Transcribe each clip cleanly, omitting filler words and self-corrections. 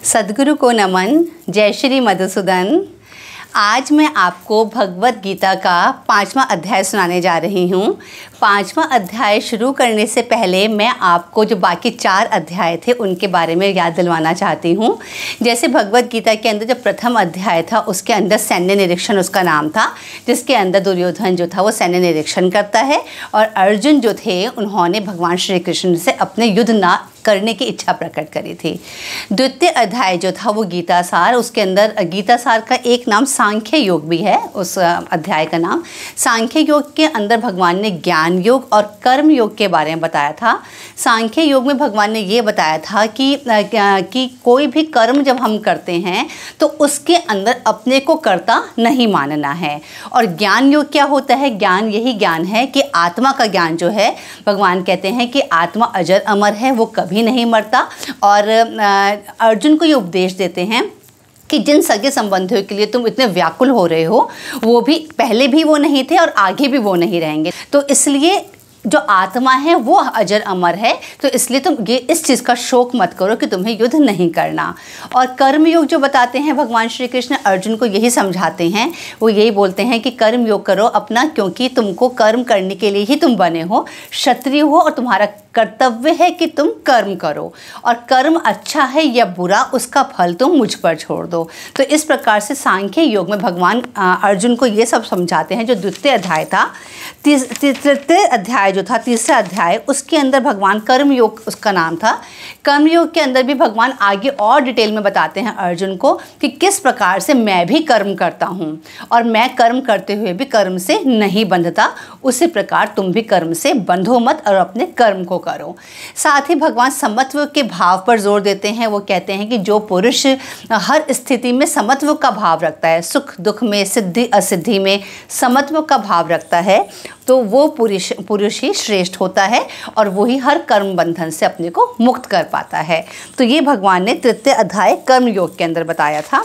सद्गुरु को नमन। जय श्री मधुसूदन। आज मैं आपको भगवत गीता का 5वां अध्याय सुनाने जा रही हूँ। 5वां अध्याय शुरू करने से पहले मैं आपको जो बाकी 4 अध्याय थे उनके बारे में याद दिलवाना चाहती हूँ। जैसे भगवत गीता के अंदर जो प्रथम अध्याय था उसके अंदर सैन्य निरीक्षण उसका नाम था, जिसके अंदर दुर्योधन जो था वो सैन्य निरीक्षण करता है और अर्जुन जो थे उन्होंने भगवान श्री कृष्ण से अपने युद्ध ना करने की इच्छा प्रकट करी थी। द्वितीय अध्याय जो था वो गीता सार, उसके अंदर गीता सार का एक नाम सांख्य योग भी है। उस अध्याय का नाम सांख्य योग के अंदर भगवान ने ज्ञान योग और कर्म योग के बारे में बताया था। सांख्य योग में भगवान ने ये बताया था कि कोई भी कर्म जब हम करते हैं तो उसके अंदर अपने को कर्ता नहीं मानना है। और ज्ञान योग क्या होता है? ज्ञान यही ज्ञान है कि आत्मा का ज्ञान जो है, भगवान कहते हैं कि आत्मा अजर अमर है, वो कभी नहीं मरता। और अर्जुन को ये उपदेश देते हैं कि जिन सगे संबंधियों के लिए तुम इतने व्याकुल हो रहे हो वो भी पहले भी वो नहीं थे और आगे भी वो नहीं रहेंगे। तो इसलिए जो आत्मा है वो अजर अमर है, तो इसलिए तुम ये इस चीज़ का शोक मत करो कि तुम्हें युद्ध नहीं करना। और कर्म योग जो बताते हैं भगवान श्री कृष्ण अर्जुन को यही समझाते हैं, वो यही बोलते हैं कि कर्म योग करो अपना, क्योंकि तुमको कर्म करने के लिए ही तुम बने हो, क्षत्रिय हो और तुम्हारा कर्तव्य है कि तुम कर्म करो और कर्म अच्छा है या बुरा उसका फल तुम मुझ पर छोड़ दो। तो इस प्रकार से सांख्य योग में भगवान अर्जुन को ये सब समझाते हैं। जो द्वितीय अध्याय था, तृतीय अध्याय जो था, तीसरा अध्याय, उसके अंदर भगवान कर्म योग उसका नाम था। कर्म योग के अंदर भी भगवान आगे और डिटेल में बताते हैं अर्जुन को कि किस प्रकार से मैं भी कर्म करता हूँ और मैं कर्म करते हुए भी कर्म से नहीं बंधता, उसी प्रकार तुम भी कर्म से बंधो मत और अपने कर्म को करो। साथ ही भगवान समत्व के भाव पर जोर देते हैं। वो कहते हैं कि जो पुरुष हर स्थिति में समत्व का भाव रखता है, सुख दुख में, सिद्धि असिद्धि में समत्व का भाव रखता है, तो वो पुरुष ही श्रेष्ठ होता है और वही हर कर्म बंधन से अपने को मुक्त कर पाता है। तो ये भगवान ने तृतीय अध्याय कर्म योग के अंदर बताया था।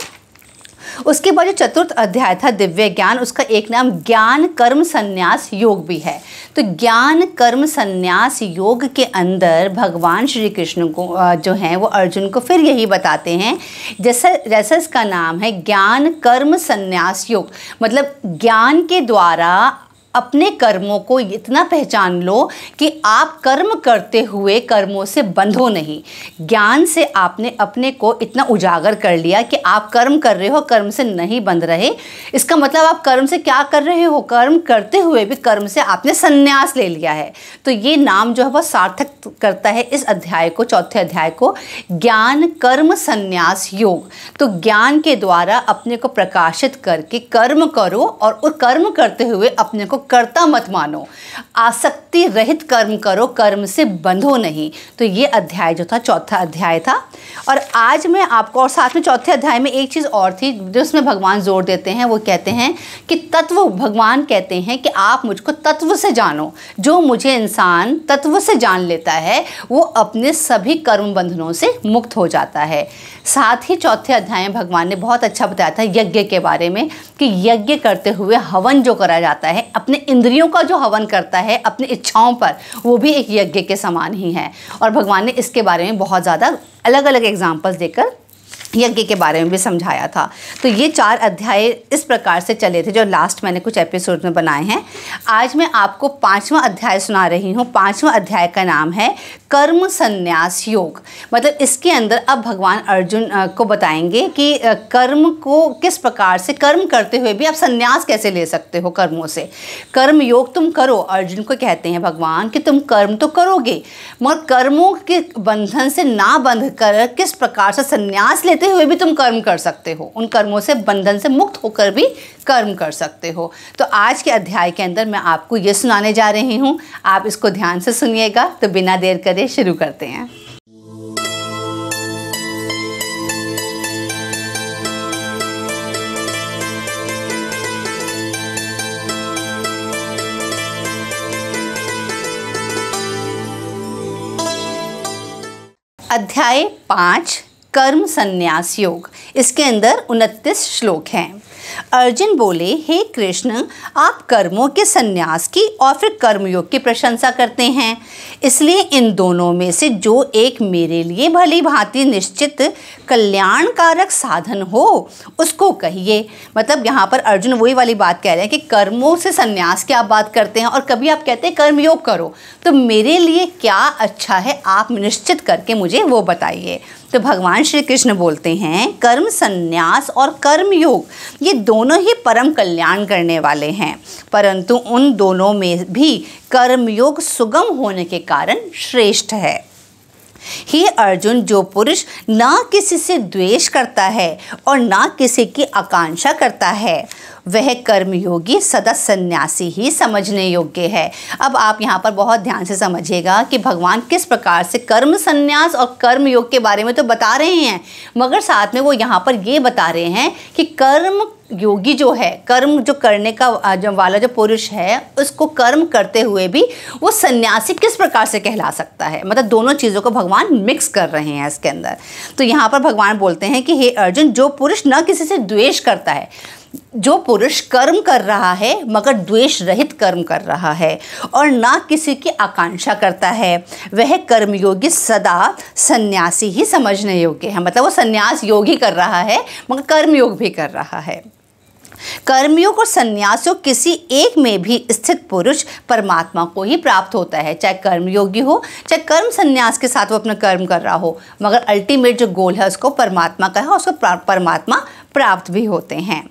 उसके बाद जो चतुर्थ अध्याय था दिव्य ज्ञान, उसका एक नाम ज्ञान कर्म संन्यास योग भी है। तो ज्ञान कर्म संन्यास योग के अंदर भगवान श्री कृष्ण को जो हैं वो अर्जुन को फिर यही बताते हैं, जैसा इसका नाम है ज्ञान कर्म संन्यास योग, मतलब ज्ञान के द्वारा अपने कर्मों को इतना पहचान लो कि आप कर्म करते हुए कर्मों से बंधो नहीं। ज्ञान से आपने अपने को इतना उजागर कर लिया कि आप कर्म कर रहे हो, कर्म से नहीं बंध रहे। इसका मतलब आप कर्म से क्या कर रहे हो? कर्म करते हुए भी कर्म से आपने संन्यास ले लिया है। तो ये नाम जो है वह सार्थक करता है इस अध्याय को, चौथे अध्याय को, ज्ञान कर्म संन्यास योग। तो ज्ञान के द्वारा अपने को प्रकाशित करके कर्म करो और कर्म करते हुए अपने को कर्ता मत मानो, आसक्ति रहित कर्म करो, कर्म से बंधो नहीं। तो ये अध्याय जो था चौथा अध्याय था। और आज मैं आपको, और साथ में चौथे अध्याय में एक चीज़ और थी जिसमें भगवान जोर देते हैं, वो कहते हैं कि तत्व, भगवान कहते हैं कि आप मुझको तत्व से जानो। जो मुझे इंसान तत्व से जान लेता है वो अपने सभी कर्म बंधनों से मुक्त हो जाता है। साथ ही चौथे अध्याय में भगवान ने बहुत अच्छा बताया था यज्ञ के बारे में कि यज्ञ करते हुए हवन जो करा जाता है, अपने इंद्रियों का जो हवन करता है अपनी इच्छाओं पर, वो भी एक यज्ञ के समान ही है। और भगवान ने इसके बारे में बहुत ज़्यादा अलग अलग एग्जाम्पल्स देकर यज्ञ के बारे में भी समझाया था। तो ये 4 अध्याय इस प्रकार से चले थे जो लास्ट मैंने कुछ एपिसोड में बनाए हैं। आज मैं आपको 5वां अध्याय सुना रही हूँ। 5वां अध्याय का नाम है कर्म संन्यास योग। मतलब इसके अंदर अब भगवान अर्जुन को बताएंगे कि कर्म को किस प्रकार से, कर्म करते हुए भी आप संन्यास कैसे ले सकते हो कर्मों से। कर्म योग तुम करो, अर्जुन को कहते हैं भगवान कि तुम कर्म तो करोगे मगर कर्मों के बंधन से ना बंध कर किस प्रकार से संन्यास लेते हुए भी तुम कर्म कर सकते हो, उन कर्मों से बंधन से मुक्त होकर भी कर्म कर सकते हो। तो आज के अध्याय के अंदर मैं आपको ये सुनाने जा रही हूँ, आप इसको ध्यान से सुनिएगा। तो बिना देर करे शुरू करते हैं। अध्याय 5 कर्म संन्यास योग। इसके अंदर 29 श्लोक हैं। अर्जुन बोले, हे कृष्ण, आप कर्मों के संन्यास की और फिर कर्मयोग की प्रशंसा करते हैं, इसलिए इन दोनों में से जो एक मेरे लिए भली भांति निश्चित कल्याणकारक साधन हो उसको कहिए। मतलब यहाँ पर अर्जुन वही वाली बात कह रहे हैं कि कर्मों से संन्यास की आप बात करते हैं और कभी आप कहते हैं कर्मयोग करो, तो मेरे लिए क्या अच्छा है आप निश्चित करके मुझे वो बताइए। तो भगवान श्री कृष्ण बोलते हैं, कर्म संन्यास और कर्मयोग ये दोनों ही परम कल्याण करने वाले हैं, परंतु उन दोनों में भी कर्मयोग सुगम होने के कारण श्रेष्ठ है। हे अर्जुन, जो पुरुष ना किसी से द्वेष करता है और ना किसी की आकांक्षा करता है वह कर्मयोगी सदा सन्यासी ही समझने योग्य है। अब आप यहाँ पर बहुत ध्यान से समझिएगा कि भगवान किस प्रकार से कर्म संन्यास और कर्म योग के बारे में तो बता रहे हैं, मगर साथ में वो यहाँ पर ये बता रहे हैं कि कर्म योगी जो है, कर्म जो करने का जो वाला जो पुरुष है, उसको कर्म करते हुए भी वो सन्यासी किस प्रकार से कहला सकता है। मतलब दोनों चीज़ों को भगवान मिक्स कर रहे हैं इसके अंदर। तो यहाँ पर भगवान बोलते हैं कि हे अर्जुन, जो पुरुष न किसी से द्वेष करता है, जो पुरुष कर्म कर रहा है मगर द्वेष रहित कर्म कर रहा है और ना किसी की आकांक्षा करता है, वह कर्मयोगी सदा सन्यासी ही समझने योग्य है। मतलब वो सन्यास योग ही कर रहा है मगर कर्मयोग भी कर रहा है। कर्मयोग और संन्यास योग किसी एक में भी स्थित पुरुष परमात्मा को ही प्राप्त होता है, चाहे कर्मयोगी हो चाहे कर्म संन्यास के साथ वो अपना कर्म कर रहा हो, मगर अल्टीमेट जो गोल है उसको परमात्मा का है, उसको परमात्मा प्राप्त भी होते हैं।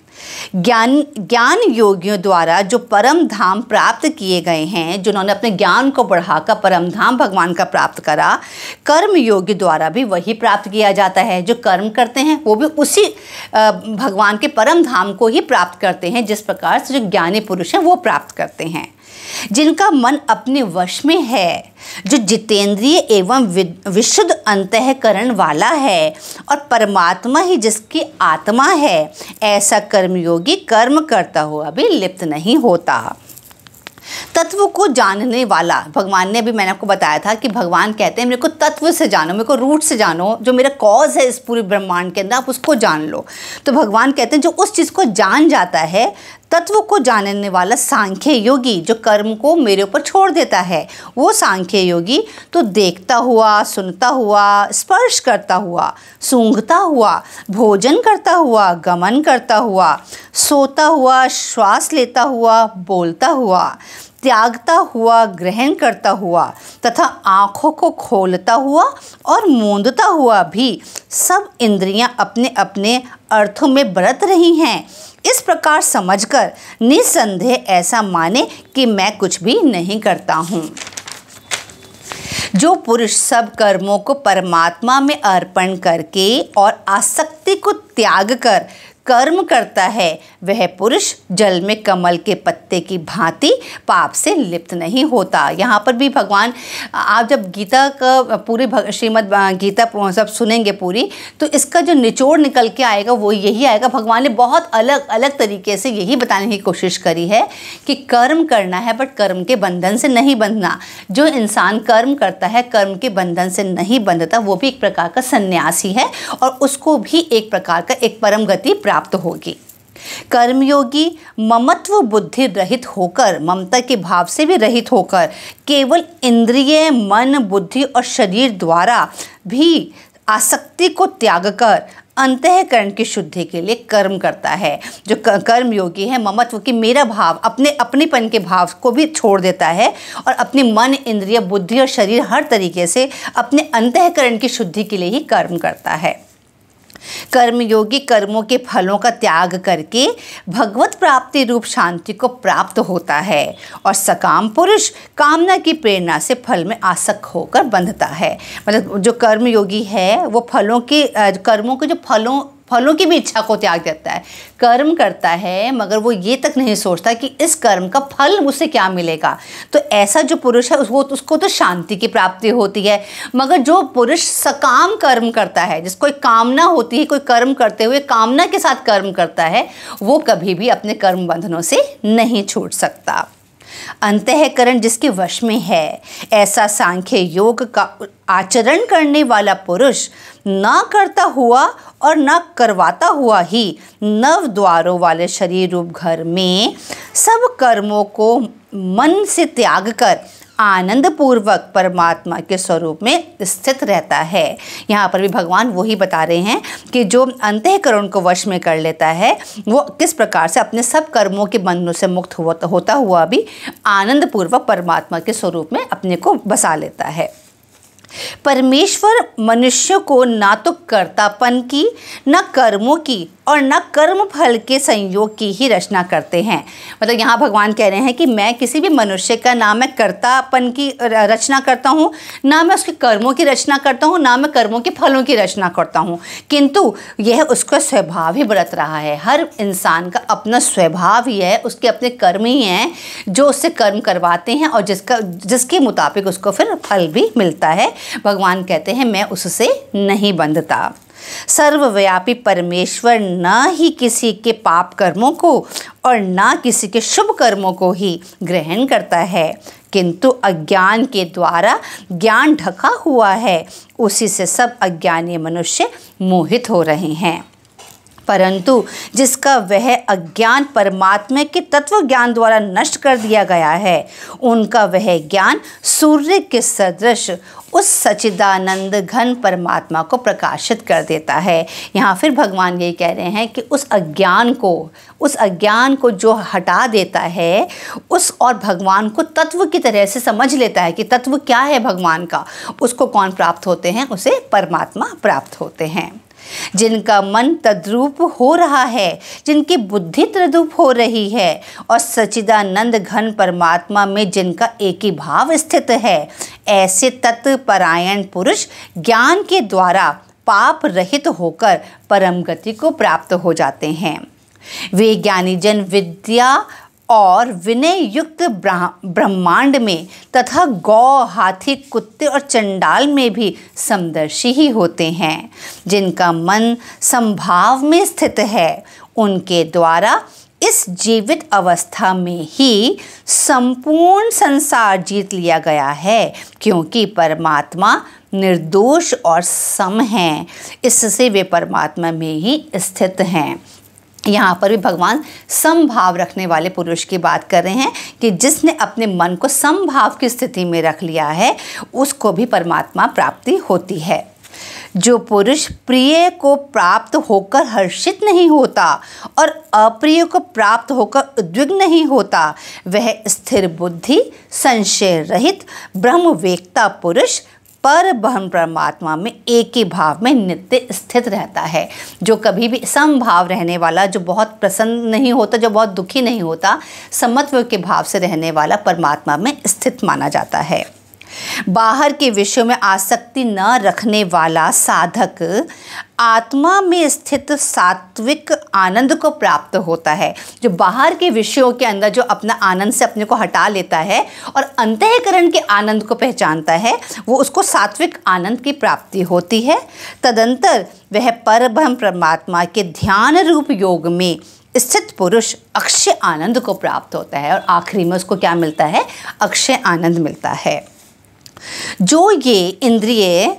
ज्ञान योगियों द्वारा जो परम धाम प्राप्त किए गए हैं, जिन्होंने अपने ज्ञान को बढ़ाकर परम धाम भगवान का प्राप्त करा, कर्म योगी द्वारा भी वही प्राप्त किया जाता है। जो कर्म करते हैं वो भी उसी भगवान के परम धाम को ही प्राप्त करते हैं, जिस प्रकार से जो ज्ञानी पुरुष हैं वो प्राप्त करते हैं। जिनका मन अपने वश में है, जो जितेंद्रिय एवं विशुद्ध अंतःकरण वाला है और परमात्मा ही जिसकी आत्मा है, ऐसा कर्मयोगी कर्म करता हुआ भी लिप्त नहीं होता। तत्व को जानने वाला, भगवान ने अभी मैंने आपको बताया था कि भगवान कहते हैं मेरे को तत्व से जानो, मेरे को रूट से जानो, जो मेरा कॉज है इस पूरे ब्रह्मांड के अंदर आप उसको जान लो। तो भगवान कहते हैं जो उस चीज़ को जान जाता है, तत्व को जानने वाला सांख्य योगी, जो कर्म को मेरे ऊपर छोड़ देता है, वो सांख्य योगी तो देखता हुआ, सुनता हुआ, स्पर्श करता हुआ, सूंघता हुआ, भोजन करता हुआ, गमन करता हुआ, सोता हुआ, श्वास लेता हुआ, बोलता हुआ, त्यागता हुआ, ग्रहण करता हुआ तथा आँखों को खोलता हुआ और मूंदता हुआ भी सब इंद्रियां अपने अपने अर्थों में बरत रही हैं, इस प्रकार समझकर निसंदेह ऐसा माने कि मैं कुछ भी नहीं करता हूँ। जो पुरुष सब कर्मों को परमात्मा में अर्पण करके और आसक्ति को त्याग कर कर्म करता है, वह पुरुष जल में कमल के पत्ते की भांति पाप से लिप्त नहीं होता। यहाँ पर भी भगवान, आप जब गीता का पूरी श्रीमद् गीता सब सुनेंगे पूरी, तो इसका जो निचोड़ निकल के आएगा वो यही आएगा। भगवान ने बहुत अलग अलग तरीके से यही बताने की कोशिश करी है कि कर्म करना है बट कर्म के बंधन से नहीं बंधना। जो इंसान कर्म करता है, कर्म के बंधन से नहीं बंधता, वो भी एक प्रकार का सन्यासी है और उसको भी एक प्रकार का एक परम गति प्राप्त होगी। कर्मयोगी ममत्व बुद्धि रहित होकर, ममता के भाव से भी रहित होकर, केवल इंद्रिय, मन, बुद्धि और शरीर द्वारा भी आसक्ति को त्याग कर अंतःकरण की शुद्धि के लिए कर्म करता है। जो कर्मयोगी है, ममत्व की मेरा भाव, अपनेपन के भाव को भी छोड़ देता है और अपने मन, इंद्रिय, बुद्धि और शरीर हर तरीके से अपने अंतःकरण की शुद्धि के लिए ही कर्म करता है। कर्मयोगी कर्मों के फलों का त्याग करके भगवत प्राप्ति रूप शांति को प्राप्त होता है और सकाम पुरुष कामना की प्रेरणा से फल में आसक्त होकर बंधता है। मतलब जो कर्मयोगी है वो कर्मों के जो फलों की भी इच्छा को त्याग देता है। कर्म करता है मगर वो ये तक नहीं सोचता कि इस कर्म का फल उसे क्या मिलेगा। तो ऐसा जो पुरुष है उसको तो शांति की प्राप्ति होती है। मगर जो पुरुष सकाम कर्म करता है, जिसको एक कामना होती है, कोई कर्म करते हुए कामना के साथ कर्म करता है, वो कभी भी अपने कर्म बंधनों से नहीं छूट सकता। अंतःकरण जिसके वश में है, ऐसा सांख्य योग का आचरण करने वाला पुरुष ना करता हुआ और ना करवाता हुआ ही नव द्वारों वाले शरीर रूप घर में सब कर्मों को मन से त्याग कर आनंद पूर्वक परमात्मा के स्वरूप में स्थित रहता है। यहाँ पर भी भगवान वही बता रहे हैं कि जो अंतःकरण को वश में कर लेता है वो किस प्रकार से अपने सब कर्मों के बंधनों से मुक्त होता हुआ भी आनंद पूर्वक परमात्मा के स्वरूप में अपने को बसा लेता है। परमेश्वर मनुष्य को ना तो कर्तापन की, न कर्मों की और न कर्म फल के संयोग की ही रचना करते हैं। मतलब यहाँ भगवान कह रहे हैं कि मैं किसी भी मनुष्य का ना मैं कर्तापन की रचना करता हूँ, ना मैं उसके कर्मों की रचना करता हूँ, ना मैं कर्मों के फलों की रचना करता हूँ, किंतु यह उसका स्वभाव ही बरत रहा है। हर इंसान का अपना स्वभाव ही है, उसके अपने कर्म ही हैं जो उससे कर्म करवाते हैं और जिसके मुताबिक उसको फिर फल भी मिलता है। भगवान कहते हैं मैं उससे नहीं बंधता। सर्वव्यापी परमेश्वर न ही किसी के पाप कर्मों को और न किसी के शुभ कर्मों को ही ग्रहण करता है, किंतु अज्ञान के द्वारा ज्ञान ढका हुआ है, उसी से सब अज्ञानी मनुष्य मोहित हो रहे हैं। परंतु जिसका वह अज्ञान परमात्मा के तत्व ज्ञान द्वारा नष्ट कर दिया गया है, उनका वह ज्ञान सूर्य के सदृश उस सच्चिदानंद घन परमात्मा को प्रकाशित कर देता है। यहाँ फिर भगवान यही कह रहे हैं कि उस अज्ञान को जो हटा देता है उस और भगवान को तत्व की तरह से समझ लेता है कि तत्व क्या है भगवान का, उसको कौन प्राप्त होते हैं, उसे परमात्मा प्राप्त होते हैं। जिनका मन तद्रूप हो रहा है, जिनकी बुद्धि तद्रूप हो रही है और सच्चिदानंद घन परमात्मा में जिनका एक ही भाव स्थित है, ऐसे तत्परायण पुरुष ज्ञान के द्वारा पाप रहित होकर परम गति को प्राप्त हो जाते हैं। वे ज्ञानी जन विद्या और विनय युक्त ब्रह्मांड में तथा गौ, हाथी, कुत्ते और चंडाल में भी समदर्शी ही होते हैं। जिनका मन संभाव में स्थित है, उनके द्वारा इस जीवित अवस्था में ही संपूर्ण संसार जीत लिया गया है, क्योंकि परमात्मा निर्दोष और सम हैं, इससे वे परमात्मा में ही स्थित हैं। यहाँ पर भी भगवान समभाव रखने वाले पुरुष की बात कर रहे हैं कि जिसने अपने मन को समभाव की स्थिति में रख लिया है उसको भी परमात्मा प्राप्ति होती है। जो पुरुष प्रिय को प्राप्त होकर हर्षित नहीं होता और अप्रिय को प्राप्त होकर उद्विग्न नहीं होता, वह स्थिर बुद्धि, संशय रहित ब्रह्मवेत्ता पुरुष पर ब्रह्म परमात्मा में एक ही भाव में नित्य स्थित रहता है। जो कभी भी समभाव रहने वाला, जो बहुत प्रसन्न नहीं होता, जो बहुत दुखी नहीं होता, समत्व के भाव से रहने वाला परमात्मा में स्थित माना जाता है। बाहर के विषयों में आसक्ति न रखने वाला साधक आत्मा में स्थित सात्विक आनंद को प्राप्त होता है। जो बाहर के विषयों के अंदर जो अपना आनंद से अपने को हटा लेता है और अंतःकरण के आनंद को पहचानता है, वो उसको सात्विक आनंद की प्राप्ति होती है। तदंतर वह परब्रह्म परमात्मा के ध्यान रूप योग में स्थित पुरुष अक्षय आनंद को प्राप्त होता है और आखिरी में उसको क्या मिलता है? अक्षय आनंद मिलता है। जो ये इंद्रिय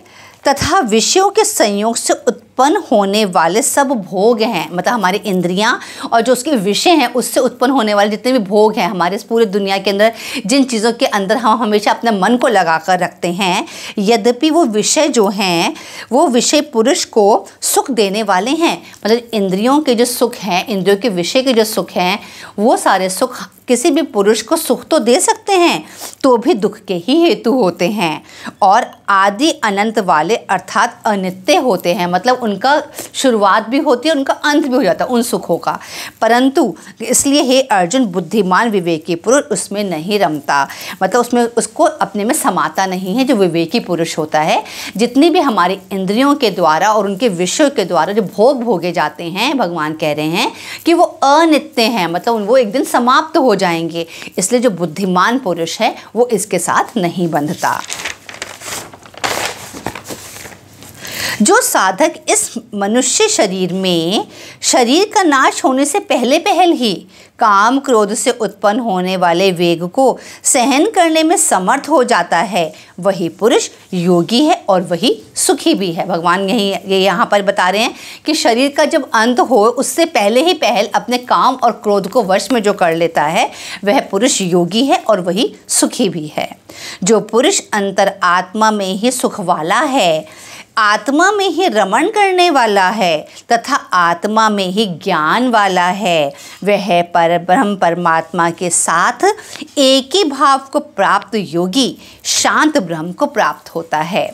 तथा विषयों के संयोग से उत्पन्न होने वाले सब भोग हैं, मतलब हमारी इंद्रियां और जो उसके विषय हैं उससे उत्पन्न होने वाले जितने भी भोग हैं हमारे इस पूरे दुनिया के अंदर, जिन चीज़ों के अंदर हम हमेशा अपने मन को लगा कर रखते हैं, यद्यपि वो विषय जो हैं वो विषय पुरुष को सुख देने वाले हैं। मतलब इंद्रियों के जो सुख हैं, इंद्रियों के विषय के जो सुख हैं, वो सारे सुख किसी भी पुरुष को सुख तो दे सकते हैं, तो भी दुख के ही हेतु होते हैं और आदि अनंत वाले अर्थात अनित्य होते हैं। मतलब उनका शुरुआत भी होती है, उनका अंत भी हो जाता है उन सुखों का। परंतु इसलिए हे अर्जुन, बुद्धिमान विवेकी पुरुष उसमें नहीं रमता, मतलब उसमें उसको अपने में समाता नहीं है। जो विवेकी पुरुष होता है, जितनी भी हमारी इंद्रियों के द्वारा और उनके विषयों के द्वारा जो भोग भोगे जाते हैं, भगवान कह रहे हैं कि वो अनित्य हैं, मतलब वो एक दिन समाप्त हो जाएंगे। इसलिए जो बुद्धिमान पुरुष है वो इसके साथ नहीं बंधता। जो साधक इस मनुष्य शरीर में शरीर का नाश होने से पहले ही काम क्रोध से उत्पन्न होने वाले वेग को सहन करने में समर्थ हो जाता है, वही पुरुष योगी है और वही सुखी भी है। भगवान ये यहाँ पर बता रहे हैं कि शरीर का जब अंत हो उससे पहले अपने काम और क्रोध को वश में जो कर लेता है वह पुरुष योगी है और वही सुखी भी है। जो पुरुष अंतर आत्मा में ही सुख वाला है, आत्मा में ही रमण करने वाला है तथा आत्मा में ही ज्ञान वाला है, वह परब्रह्म परमात्मा के साथ एक ही भाव को प्राप्त योगी शांत ब्रह्म को प्राप्त होता है।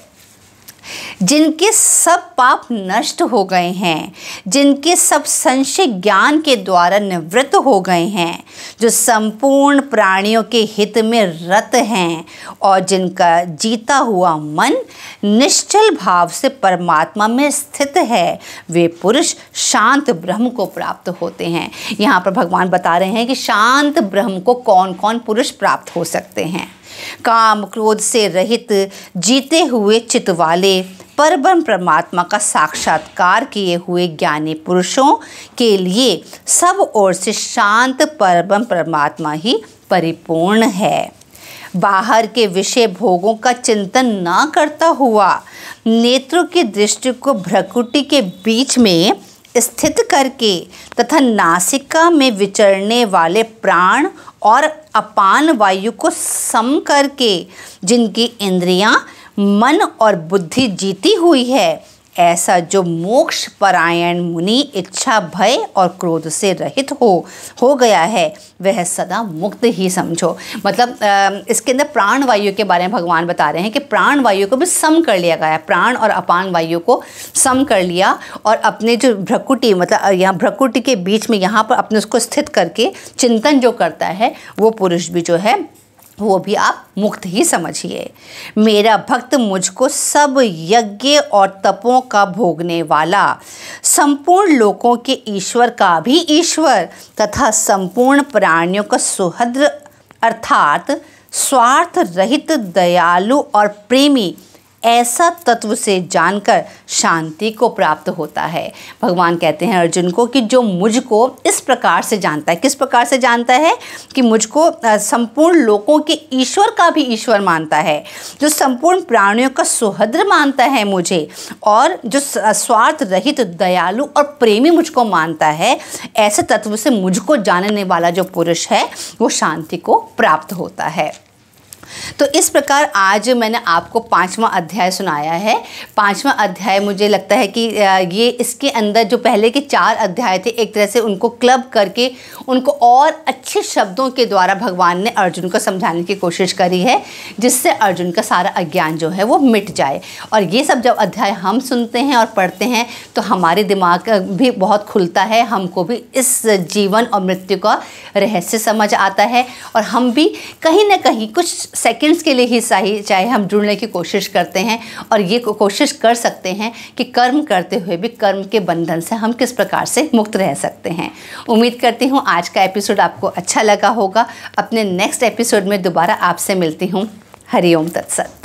जिनके सब पाप नष्ट हो गए हैं, जिनके सब संशय ज्ञान के द्वारा निवृत्त हो गए हैं, जो संपूर्ण प्राणियों के हित में रत हैं और जिनका जीता हुआ मन निश्चल भाव से परमात्मा में स्थित है, वे पुरुष शांत ब्रह्म को प्राप्त होते हैं। यहाँ पर भगवान बता रहे हैं कि शांत ब्रह्म को कौन कौन पुरुष प्राप्त हो सकते हैं। काम क्रोध से रहित जीते हुए चित्त वाले परब्रह्म परमात्मा का साक्षात्कार किए हुए ज्ञानी पुरुषों के लिए सब ओर से शांत परब्रह्म परमात्मा ही परिपूर्ण है। बाहर के विषय भोगों का चिंतन न करता हुआ नेत्रों की दृष्टि को भ्रकुटी के बीच में स्थित करके तथा नासिका में विचरने वाले प्राण और अपान वायु को सम करके जिनकी इंद्रियां, मन और बुद्धि जीती हुई है, ऐसा जो मोक्ष परायण मुनि इच्छा भय और क्रोध से रहित हो गया है, वह सदा मुक्त ही समझो। मतलब इसके अंदर प्राण वायु के बारे में भगवान बता रहे हैं कि प्राण वायु को भी सम कर लिया गया है, प्राण और अपान वायु को सम कर लिया और अपने जो भ्रकुटी मतलब यहाँ भ्रकुटी के बीच में यहाँ पर अपने उसको स्थित करके चिंतन जो करता है वो पुरुष भी जो है वो भी आप मुक्त ही समझिए। मेरा भक्त मुझको सब यज्ञ और तपों का भोगने वाला, संपूर्ण लोकों के ईश्वर का भी ईश्वर तथा संपूर्ण प्राणियों का सुहृद अर्थात स्वार्थ रहित दयालु और प्रेमी ऐसा तत्व से जानकर शांति को प्राप्त होता है। भगवान कहते हैं अर्जुन को कि जो मुझको इस प्रकार से जानता है, किस प्रकार से जानता है कि मुझको संपूर्ण लोकों के ईश्वर का भी ईश्वर मानता है, जो संपूर्ण प्राणियों का सुहृद मानता है मुझे और जो स्वार्थ रहित दयालु और प्रेमी मुझको मानता है, ऐसे तत्व से मुझको जानने वाला जो पुरुष है वो शांति को प्राप्त होता है। तो इस प्रकार आज मैंने आपको 5वां अध्याय सुनाया है। 5वां अध्याय मुझे लगता है कि ये इसके अंदर जो पहले के 4 अध्याय थे एक तरह से उनको क्लब करके उनको और अच्छे शब्दों के द्वारा भगवान ने अर्जुन को समझाने की कोशिश करी है, जिससे अर्जुन का सारा अज्ञान जो है वो मिट जाए। और ये सब जब अध्याय हम सुनते हैं और पढ़ते हैं तो हमारे दिमाग भी बहुत खुलता है, हमको भी इस जीवन और मृत्यु का रहस्य समझ आता है और हम भी कहीं ना कहीं कुछ सेकंड्स के लिए ही सही चाहे हम जुड़ने की कोशिश करते हैं और ये कोशिश कर सकते हैं कि कर्म करते हुए भी कर्म के बंधन से हम किस प्रकार से मुक्त रह सकते हैं। उम्मीद करती हूँ आज का एपिसोड आपको अच्छा लगा होगा। अपने नेक्स्ट एपिसोड में दोबारा आपसे मिलती हूँ। हरि ओम तत्सत।